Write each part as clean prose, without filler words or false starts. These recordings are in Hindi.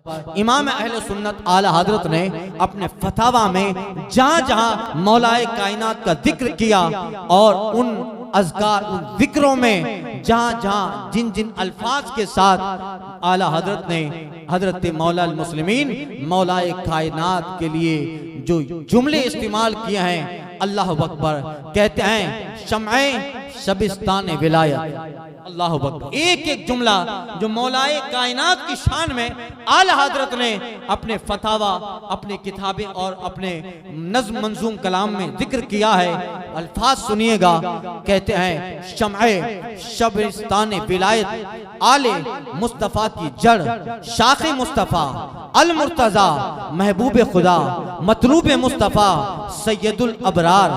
इमाम अहले सुन्नत आला हजरत ने अपने फतावा में जहाँ जहाँ मौलाए कायनात का जिक्र किया और उन अज़कार उन जिक्रों में जहाँ जहाँ जिन जिन अल्फाज के साथ आला हजरत ने हजरत मौला मुस्लिमीन मौलाए कायनात के लिए जो जुमले इस्तेमाल किए हैं, अल्लाह अकबर, कहते हैं शम्ए शबिस्तान विलायत, अल्लाह अकबर। एक एक जुमला जो मौलाए कायनात की शान में आला हजरत ने अपने फतावा, अपने किताबें और अपने नज़्म मंजूम कलाम में जिक्र किया है। अल्फाज सुनिएगा, कहते हैं शम्ए शबिस्तान विलायत, आले मुस्तफ़ा की जड़, शाखे मुस्तफ़ा, अल मुर्तज़ा महबूब खुदा, मतलूब मुस्तफ़ा, सैयदुल अबरार,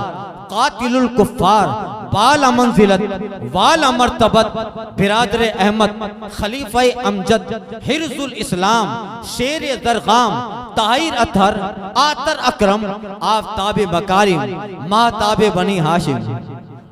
कातिलुल कुफ़ार, बाला मंजिलत वाला मर्तबत, बिरादर अहमद, खलीफा अमजद, हिर्जुल इस्लाम, शेर दरगाम, ताहिर अतहर, आतर अकरम, आफताब मकारिम, महताब बनी हाशिम,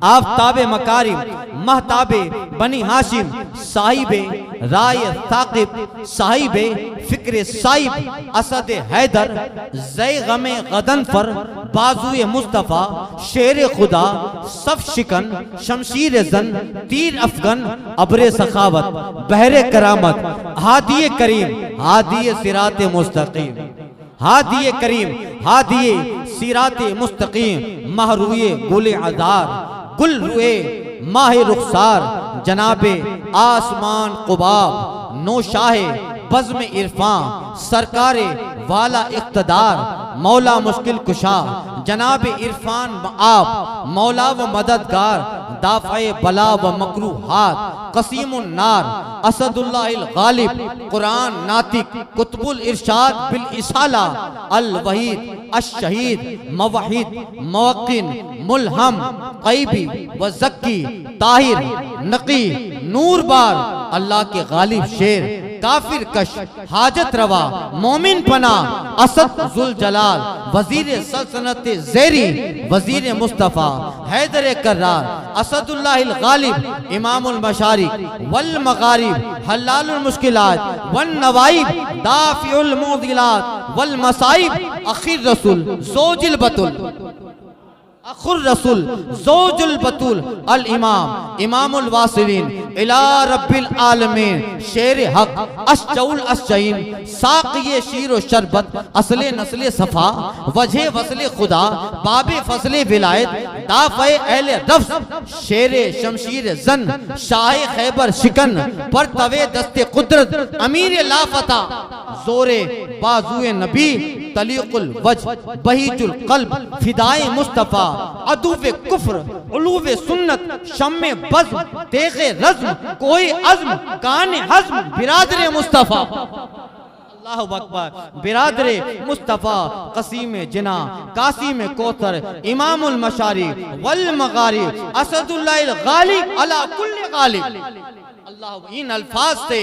आफताब मकारिम, महताबे बनी हाशिम, साहिबे राय साकिब, साहिबे फिक्र साहिब, असद हैदर, ज़ै गमे गदनफर, बाजुए मुस्तफ़ा, शेर खुदा, सफ शिकन, शमशीर जन, तीर अफगन, अब्रे सखावत, बहरे करामत, हादिये करीम, हादिये सिराते मुस्तकीम, हादिये करीम, हादिये सिराते मुस्तकीम, महरुए गुले आज़ार, गुल रुए माहे रुखसार, जनाबे आसमान कुबाब, नौशाहे बज़्म इरफान, सरकारे वाला इक़्तिदार, मौला मुश्किल कुशा, जनाबे इरफान आप, मौला व मददगार, दाफ़े बला व मकरूहात, क़सीमुन नार, असदुल्लाहिल गालिब, कुरान नातिक, कुतुबुल इरशाद बिल इसाला, अल वहीद, अश-शहीद, मवहिद, मुवक्किन, मुल्हम, ग़ैबी व ज़क्की, ताहिर, नक़ी, नूरबार, अल्लाह के गालिब शेर, काफिर कश, हाजत रवा, मोमिन पना, असद जुल जलाल, वजीर सल्तनत ज़ेरी, वजीर मुस्तफ़ा, हैदर कर्रार, असदुल्लाहिल गालिब, इमामुल मशारिक वल मगारिब, हल्लालुल मुश्किलात वन नवाइब, दाफ़िउल मुदिलात वल मसाइब, अखिर रसूल ज़ोजिल बतुल, अखुर रसूल ज़ोजुल बतूल, अल इमाम इमामुल वासिलीन इला रब्बिल आलमीन, शेर हक अशजउल अशजईन, साक़िये शीर व शरबत, असले नस्ले सफ़ा, वजह वसले खुदा, बाबे फसले विलायत, दाफ़े अहले रफ्स, शेर शमशीर जन, शाह खैबर शिकन, पर तवे दस्ते कुदरत, अमीर लाफता, जोरे बाजुए नबी, तलीकुल वज, बहीजुल क़ल्ब, फिदाए मुस्तफ़ा, अदूवे कुफ्र, उलूवे सुन्नत, शम्मे बज़्म, तेग़े रज़्म, कोई अज़्म, काने हज़्म, बिरादरे मुस्तफ़ा, अल्लाहु अकबर, बिरादरे मुस्तफ़ा, क़सीम जिना, कासिम कौसर, इमामुल मशारिक वल मगारिब, असदुल्लाहिल गालिब अला कुल्ल गालिब। अल्लाह, इन अल्फाज से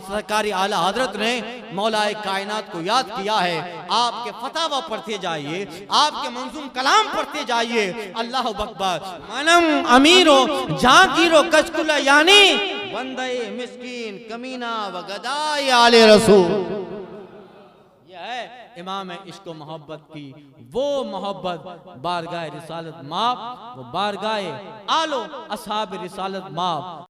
सरकारी आला हजरत ने मौलाए कायनात को याद किया है। आपके फतावा पढ़ते जाइए, आपके मंजूम कलाम पढ़ते जाइए। अल्लाह अकबर, मनम अमीरो जागीरो कचकुला यानी बंदे मिस्कीन कमीना व गदाए आले रसूल। यह है इमाम इश्क मोहब्बत की वो मोहब्बत, बारगाह रिसालत माप, वो बारगाह आलो असहाब रिसालत माप।